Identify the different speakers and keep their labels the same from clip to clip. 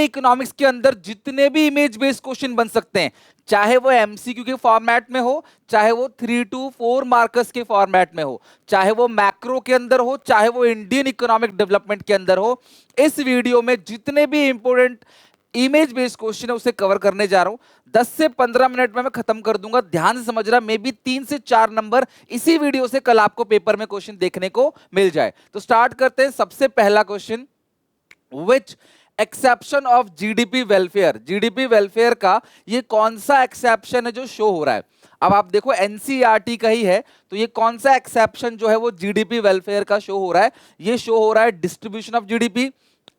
Speaker 1: Economics के अंदर जितने भी इमेज बेस्ड क्वेश्चन बन सकते हैं, चाहे वो एमसीक्यू के फॉर्मेट में हो, चाहे वो 3 to 4 मार्कर्स के फॉर्मेट में हो, चाहे वो मैक्रो के अंदर हो, चाहे वो इंडियन इकोनॉमिक डेवलपमेंट के अंदर हो, इस वीडियो में जितने भी इंपॉर्टेंट इमेज बेस्ड क्वेश्चन है उसे कवर करने जा रहा हूं। 10 से 15 मिनट में मैं खत्म कर दूंगा। ध्यान से समझ रहा, मे बी 3 से 4 नंबर इसी वीडियो से कल आपको पेपर में क्वेश्चन देखने को मिल जाए। तो स्टार्ट करते हैं। सबसे पहला question, which exception of GDP welfare, GDP welfare का ये कौन सा एक्सेप्शन है जो शो हो रहा है। अब आप देखो एनसीईआरटी का ही है, तो ये कौन सा एक्सेप्शन जो है वो जीडीपी वेलफेयर का शो हो रहा है। ये शो हो रहा है डिस्ट्रीब्यूशन ऑफ जीडीपी,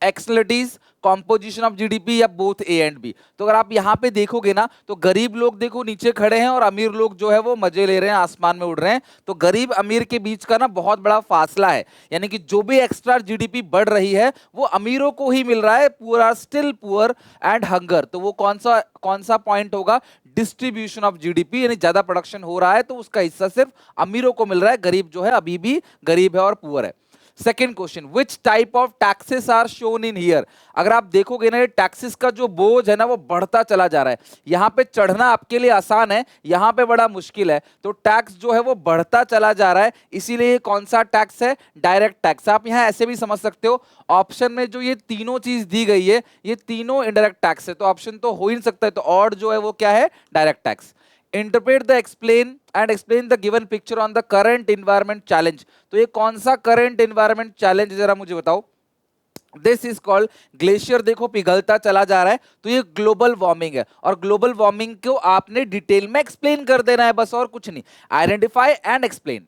Speaker 1: एक्सलटीज, कॉम्पोजिशन ऑफ जीडीपी या बोथ ए एंड बी। तो अगर आप यहां पे देखोगे ना, तो गरीब लोग देखो नीचे खड़े हैं और अमीर लोग जो है वो मजे ले रहे हैं, आसमान में उड़ रहे हैं। तो गरीब अमीर के बीच का ना बहुत बड़ा फासला है, यानी कि जो भी एक्स्ट्रा जीडीपी बढ़ रही है वो अमीरों को ही मिल रहा है, पूरा स्टिल पुअर एंड हंगर। तो वो कौन सा पॉइंट होगा, डिस्ट्रीब्यूशन ऑफ जीडीपी, यानी ज्यादा प्रोडक्शन हो रहा है तो उसका हिस्सा सिर्फ अमीरों को मिल रहा है, गरीब जो है अभी भी गरीब है और पुअर है। Second question, which type of taxes are shown in here. अगर आप देखोगे ना, ये टैक्सेस का जो बोझ है ना वो बढ़ता चला जा रहा है। यहां पे चढ़ना आपके लिए आसान है, यहां पे बड़ा मुश्किल है। तो टैक्स जो है वो बढ़ता चला जा रहा है, इसीलिए कौन सा टैक्स है, डायरेक्ट टैक्स। आप यहां ऐसे भी समझ सकते हो, ऑप्शन में जो ये तीनों चीज दी गई है ये तीनों इनडायरेक्ट टैक्स है, तो ऑप्शन तो हो ही नहीं सकता है। तो और जो है वो क्या है, direct tax. Interpret the explain and explain the given picture on the current environment challenge. तो ये कौन सा करंट इन्वायरमेंट चैलेंज, जरा मुझे बताओ। दिस इज कॉल्ड ग्लेशियर, देखो पिघलता चला जा रहा है, तो ये ग्लोबल वार्मिंग है। और ग्लोबल वार्मिंग को आपने डिटेल में एक्सप्लेन कर देना है, बस और कुछ नहीं। Identify and explain.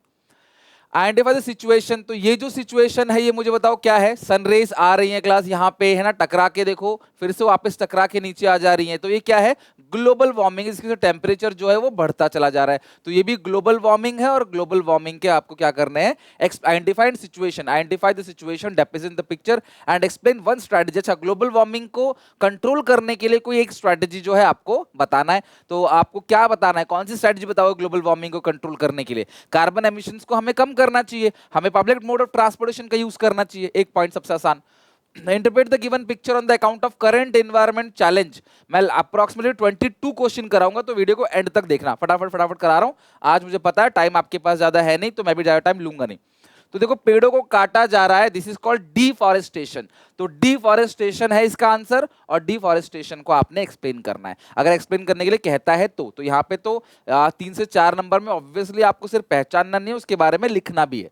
Speaker 1: Identify the situation, तो ये जो सिचुएशन है ये मुझे बताओ क्या है। सनरेज आ रही है क्लास यहाँ पे है ना, टकरा के देखो, फिर से वापस टकरा के नीचे आ जा रही है, तो ये क्या है, ग्लोबल वार्मिंग। इसके टेम्परेचर जो है वो बढ़ता चला जा रहा है, तो ये भी ग्लोबल वार्मिंग है। और ग्लोबल वार्मिंग के आपको क्या करना है, identify situation, identify the situation, represent the picture and explain one strategy. अच्छा, ग्लोबल वार्मिंग को कंट्रोल करने के लिए कोई एक स्ट्रेटजी जो है आपको बताना है। तो आपको क्या बताना है, कौन सी स्ट्रेटजी बताओ ग्लोबल वार्मिंग को कंट्रोल करने के लिए। कार्बन एमिशंस को हमें कम करना चाहिए, हमें पब्लिक मोड ऑफ ट्रांसपोर्टेशन का यूज करना चाहिए, एक पॉइंट सबसे आसान। Interpret the given picture on the account of current environment challenge. मैं अप्रोक्सीमेटली 22 क्वेश्चन कराऊंगा, तो वीडियो को एंड तक देखना। फटाफट फटाफट करा रहा हूं, आज मुझे पता है टाइम आपके पास ज्यादा है नहीं, तो मैं भी ज्यादा टाइम लूंगा नहीं। तो देखो पेड़ों को काटा जा रहा है, दिस इज कॉल्ड डिफॉरेस्टेशन। तो डिफॉरेस्टेशन है इसका आंसर, और डिफॉरेस्टेशन को आपने एक्सप्लेन करना है। अगर एक्सप्लेन करने के लिए कहता है तो यहाँ पे तो 3 से 4 नंबर में ऑब्वियसली आपको सिर्फ पहचानना नहीं है, उसके बारे में लिखना भी है।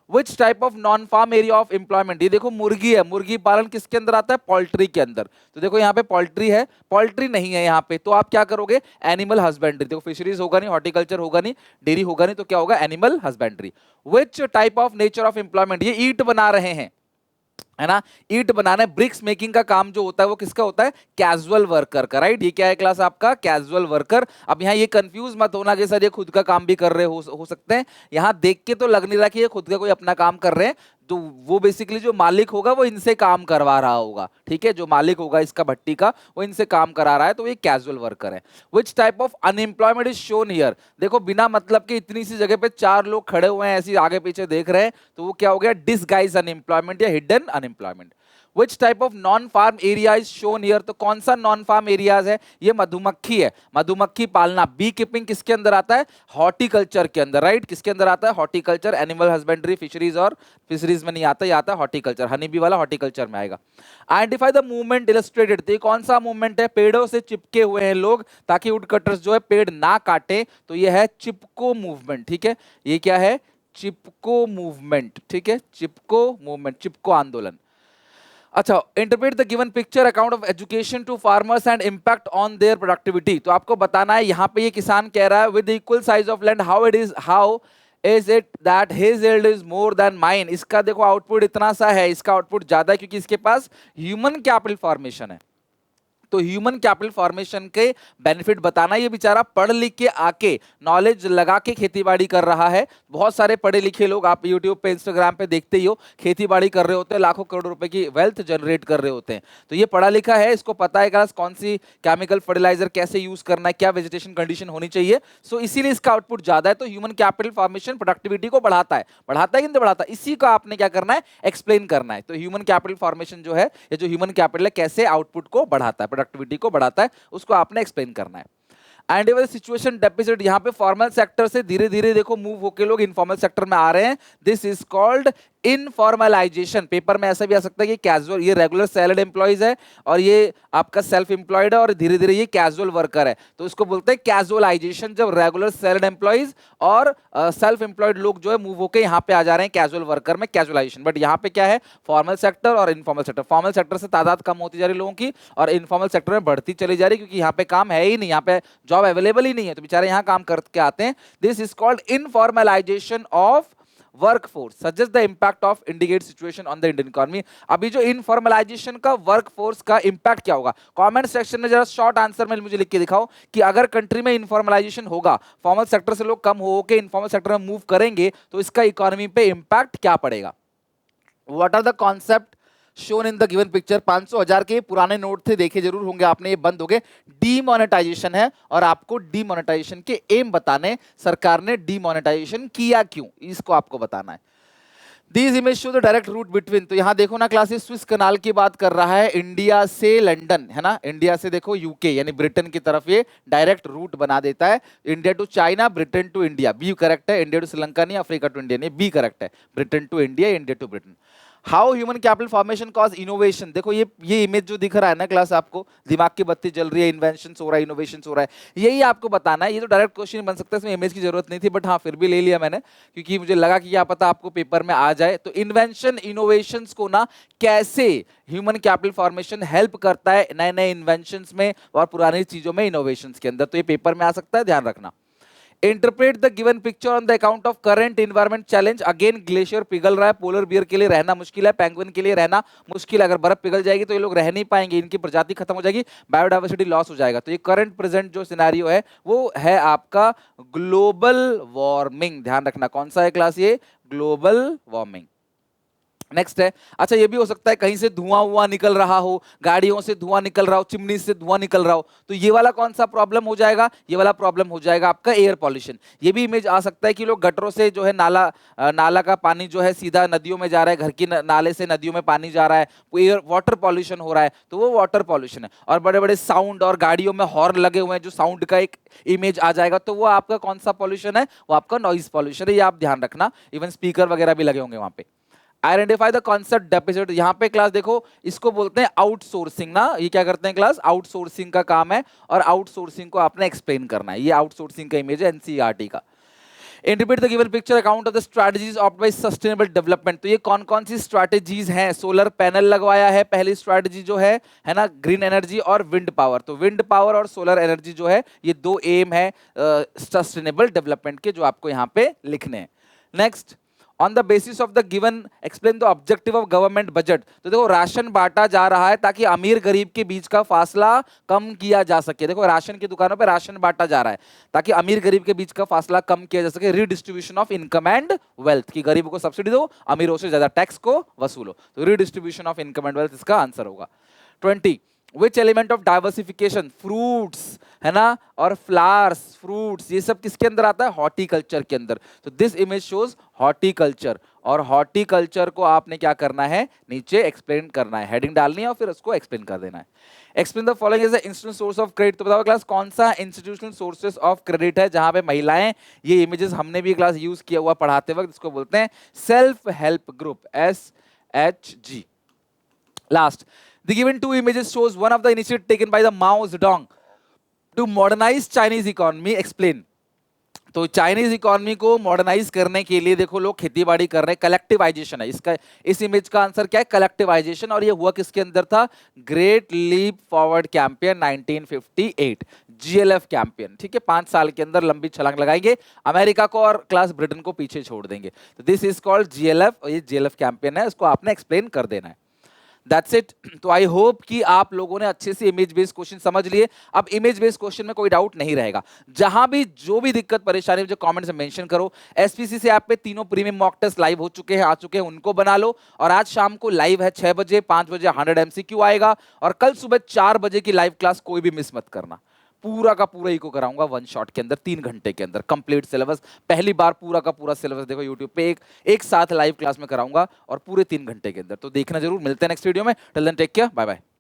Speaker 1: Which type of non farm area of employment, ये देखो मुर्गी है, मुर्गी पालन किसके अंदर आता है, पोल्ट्री के अंदर। तो देखो यहाँ पे पोल्ट्री है, पोल्ट्री नहीं है यहाँ पे, तो आप क्या करोगे, एनिमल हस्बेंड्री। देखो फिशरीज होगा नहीं, हॉर्टिकल्चर होगा नहीं, डेयरी होगा नहीं, तो क्या होगा, animal husbandry. Which type of nature of employment, ये ईट बना रहे हैं, है ना, ईट बनाना है। ब्रिक्स मेकिंग का काम जो होता है वो किसका होता है, कैजुअल वर्कर का, राइट। ये क्या है क्लास आपका, कैजुअल वर्कर। अब यहाँ ये कंफ्यूज मत होना कि सर ये खुद का काम भी कर रहे हो सकते हैं। यहाँ देख के तो लग नहीं रहा कि ये खुद का कोई अपना काम कर रहे हैं, तो वो बेसिकली जो मालिक होगा वो इनसे काम करवा रहा होगा, ठीक है। जो मालिक होगा इसका भट्टी का, वो इनसे काम करा रहा है, तो ये कैजुअल वर्कर है। विच type of unemployment is shown here. देखो बिना मतलब के इतनी सी जगह पे 4 लोग खड़े हुए हैं, ऐसे आगे पीछे देख रहे हैं, तो वो क्या हो गया, डिसगाइज अनएम्प्लॉयमेंट या hidden unemployment. Which type of non farm area is shown here, तो कौन सा नॉन फार्म एरियाज है, ये मधुमक्खी है, मधुमक्खी पालना। बी कीपिंग किसके अंदर आता है, हॉर्टिकल्चर के अंदर, राइट। किसके अंदर आता है, हॉर्टिकल्चर, एनिमल हस्बेंड्री, फिशरीज, और फिशरीज में नहीं आता, ये आता है हॉर्टिकल्चर, हनी बी वाला हॉर्टिकल्चर में आएगा। आइडेंटिफाई द मूवमेंट इलस्ट्रेटेड, तो कौन सा मूवमेंट है, पेड़ों से चिपके हुए हैं लोग ताकि वुड कटर्स जो है पेड़ ना काटे, तो ये है चिपको मूवमेंट, ठीक है। ये क्या है, चिपको मूवमेंट, ठीक है, चिपको मूवमेंट, चिपको आंदोलन। अच्छा, interpret the given picture account of education to farmers and impact on their productivity. तो आपको बताना है, यहाँ पे ये किसान कह रहा है with equal size of land how is it that his yield is more than mine. इसका देखो आउटपुट इतना सा है, इसका आउटपुट ज्यादा है क्योंकि इसके पास ह्यूमन कैपिटल फॉर्मेशन है। तो ह्यूमन कैपिटल फॉर्मेशन के बेनिफिट बताना, ये बेचारा पढ़ लिख के आके नॉलेज लगा के खेतीबाड़ी कर रहा है। बहुत सारे पढ़े लिखे लोग आप यूट्यूब पे इंस्टाग्राम पे देखते ही हो, खेतीबाड़ी कर रहे होते हैं, लाखों करोड़ों रुपए की वेल्थ जनरेट कर रहे होते हैं। तो ये पढ़ा लिखा है, इसको पता है क्लास कौन सी केमिकल फर्टिलाइजर कैसे यूज करना है, क्या वेजिटेशन कंडीशन होनी चाहिए। सो इसीलिए इसका आउटपुट ज्यादा है। तो ह्यूमन कैपिटल फॉर्मेशन प्रोडक्टिविटी को बढ़ाता है कि नहीं बढ़ाता, इसी का आपने क्या करना है, एक्सप्लेन करना है। तो ह्यूमन कैपिटल फॉर्मेशन जो है, ये जो ह्यूमन कैपिटल है कैसे आउटपुट को बढ़ाता है, प्रोडक्टिविटी को बढ़ाता है, उसको आपने एक्सप्लेन करना है। एंड एवर सिचुएशन डेफिसिट, यहां पे फॉर्मल सेक्टर से धीरे धीरे देखो मूव होके लोग इनफॉर्मल सेक्टर में आ रहे हैं। This is called informalisation. Paper में ऐसा भी आ सकता है कि कैजुअल, ये रेगुलर सैलरीड एम्प्लॉइज है और ये आपका सेल्फ एम्प्लॉयड है और धीरे धीरे ये कैजुअल वर्कर है, तो इसको बोलते हैं कैजुअलाइजेशन। जब रेगुलर सैलरीड एम्प्लॉइज और सेल्फ एम्प्लॉयड लोग जो है मूव होके यहाँ पे आ जा रहे हैं कैजुअल वर्कर में, कैजुअलाइजेशन। बट यहाँ पे क्या है, फॉर्मल सेक्टर और इनफॉर्मल सेक्टर। फॉर्मल सेक्टर से तादाद कम होती जा रही लोगों की और इनफॉर्मल सेक्टर में बढ़ती चली जा रही, क्योंकि यहाँ पे काम है ही नहीं, यहाँ पे जॉब अवेलेबल ही नहीं है, तो बेचारे यहाँ काम करके आते हैं। This is called informalisation of workforce, suggest the impact of indicate situation on the Indian economy. अभी जो इनफॉर्मलाइजेशन का वर्कफोर्स का इंपैक्ट क्या होगा, कमेंट सेक्शन में जरा शॉर्ट आंसर में मुझे लिख के दिखाओ कि अगर कंट्री में इनफॉर्मलाइजेशन होगा, फॉर्मल सेक्टर से लोग कम हो के इनफॉर्मल सेक्टर में मूव करेंगे, तो इसका इकोनॉमी पे इंपैक्ट क्या पड़ेगा। What are the concept shown in the given picture. 500,000 के पुराने नोट थे, देखे जरूर होंगे आपने, ये बंद हो गए। डीमोनेटाइजेशन है और आपको डीमोनेटाइजेशन के एम बताने, सरकार ने डीमोनेटाइजेशन किया क्यों, इसको आपको बताना है। These images show the direct route between, तो यहां देखो ना क्लासेस, स्विस कनाल की बात कर रहा है, इंडिया से लंदन है ना, इंडिया से देखो यूके यानी ब्रिटेन की तरफ ये डायरेक्ट रूट बना देता है। India to China, Britain to India, B correct है। इंडिया टू श्रीलंका नहीं, अफ्रीका टू इंडिया नहीं, बी करेक्ट है। Britain to India, India to Britain. How human capital formation cause innovation, देखो ये इमेज जो दिख रहा है ना क्लास, आपको दिमाग की बत्ती जल रही है, इन्वेंशन हो रहा है, इनोवेशन हो रहा है, यही आपको बताना है। ये तो डायरेक्ट क्वेश्चन बन सकता है, इसमें इमेज की जरूरत नहीं थी, बट हाँ फिर भी ले लिया मैंने, क्योंकि मुझे लगा कि क्या पता आपको पेपर में आ जाए। तो इन्वेंशन इनोवेशन को ना कैसे ह्यूमन कैपिटल फॉर्मेशन हेल्प करता है नए नए इन्वेंशन में और पुरानी चीजों में इनोवेशन के अंदर, तो ये पेपर में आ सकता है, ध्यान रखना। Interpret the given picture on the account of current environment challenge. Again glacier पिघल रहा है, पोलर बियर के लिए रहना मुश्किल है, पेंगुइन के लिए रहना मुश्किल है। अगर बर्फ पिघल जाएगी तो ये लोग रह नहीं पाएंगे, इनकी प्रजाति खत्म हो जाएगी, बायोडाइवर्सिटी लॉस हो जाएगा। तो ये करंट प्रेजेंट जो सिनेरियो है वो है आपका ग्लोबल वार्मिंग। ध्यान रखना कौन सा है क्लास, ये ग्लोबल वार्मिंग। नेक्स्ट है, अच्छा ये भी हो सकता है कहीं से धुआं निकल रहा हो, गाड़ियों से धुआं निकल रहा हो, चिमनी से धुआं निकल रहा हो, तो ये वाला कौन सा प्रॉब्लम हो जाएगा, ये वाला प्रॉब्लम हो जाएगा आपका एयर पॉल्यूशन। ये भी इमेज आ सकता है कि लोग गटरों से जो है नाला का पानी जो है सीधा नदियों में जा रहा है, घर की नाले से नदियों में पानी जा रहा है, एयर वाटर पॉल्यूशन हो रहा है, तो वो वाटर पॉल्यूशन है। और बड़े बड़े साउंड और गाड़ियों में हॉर्न लगे हुए हैं, जो साउंड का एक इमेज आ जाएगा, तो वो आपका कौन सा पॉल्यूशन है, वो आपका नॉइज पॉल्यूशन है, ये आप ध्यान रखना। इवन स्पीकर वगैरह भी लगे होंगे वहां पे। आइडेंटिफाई द कॉन्सेप्ट डेफिसिट, यहां पे क्लास देखो इसको बोलते हैं आउटसोर्सिंग ना, ये क्या करते हैं क्लास, आउटसोर्सिंग का काम है और आउटसोर्सिंग को आपने एक्सप्लेन करना है। ये आउटसोर्सिंग का इमेज है एनसीईआरटी का। Interpret the given picture account of the strategies opt by sustainable development, तो ये कौन कौन सी स्ट्रेटजीज हैं। सोलर पैनल लगवाया है पहली स्ट्रेटजी जो है ना, ग्रीन एनर्जी और विंड पावर। तो विंड पावर और सोलर एनर्जी जो है ये दो एम है सस्टेनेबल डेवलपमेंट के, जो आपको यहाँ पे लिखने हैं। Next, on the basis of the given explain the objective of government budget, तो देखो राशन बांटा जा रहा है ताकि अमीर गरीब के बीच का फासला कम किया जा सके। देखो राशन की दुकानों पे राशन बांटा जा रहा है ताकि अमीर गरीब के बीच का फासला कम किया जा सके। Redistribution of income and wealth, की गरीबों को सब्सिडी दो, अमीरों से ज्यादा टैक्स को वसूलो, तो redistribution of income and wealth इसका आंसर होगा। 20, which element of diversification, fruits है ना और फ्लावर्स, फ्रूट्स ये सब किसके अंदर आता है, हॉर्टिकल्चर के अंदर। तो दिस इमेज शोज हॉर्टिकल्चर, और हॉर्टिकल्चर को आपने क्या करना है, नीचे एक्सप्लेन करना है, हेडिंग डालनी है और फिर उसको एक्सप्लेन कर देना है। Explain the following is the institutional source of credit, तो बताओ क्लास कौन सा इंस्टीट्यूशनल सोर्सेस ऑफ क्रेडिट है जहां पे महिलाएं, ये इमेजेस हमने भी क्लास यूज किया हुआ पढ़ाते वक्त, इसको बोलते हैं self help group, SHG। Last, the given two images shows one of the initiative taken by the Mao Zedong to modernize Chinese economy, explain। तो चाइनीज इकोनॉमी को मॉडर्नाइज करने के लिए देखो लोग खेती बाड़ी कर रहे हैं, कलेक्टिवाइजेशन है इसका, इस इमेज का आंसर क्या है, कलेक्टिवाइजेशन। और ये हुआ किसके अंदर था, great leap forward campaign 1958, GLF campaign, ठीक है। 5 साल के अंदर लंबी छलांग लगाएंगे, अमेरिका को और क्लास ब्रिटेन को पीछे छोड़ देंगे। तो दिस इज कॉल्ड GLF, और ये GLF कैंपेन है, इसको आपने एक्सप्लेन कर देना है। That's it. तो आई होप कि आप लोगों ने अच्छे से इमेज बेस्ड क्वेश्चन समझ लिए। अब इमेज बेस्ड क्वेश्चन में कोई डाउट नहीं रहेगा। जहां भी जो भी दिक्कत परेशानी मुझे कमेंट्स में मेंशन करो। एसपीसीसी ऐप पे तीनों प्रीमियम मॉक टेस्ट लाइव हो चुके हैं, आ चुके हैं, उनको बना लो। और आज शाम को लाइव है 6 बजे, 5 बजे 100 एमसीक्यू आएगा, और कल सुबह 4 बजे की लाइव क्लास कोई भी मिस मत करना। पूरा का पूरा इको कराऊंगा वन शॉट के अंदर, 3 घंटे के अंदर कंप्लीट सिलेबस। पहली बार पूरा का पूरा सिलेबस देखो यूट्यूब पे एक साथ लाइव क्लास में कराऊंगा, और पूरे 3 घंटे के अंदर। तो देखना जरूर। मिलते हैं नेक्स्ट वीडियो में। Till then take care, bye bye.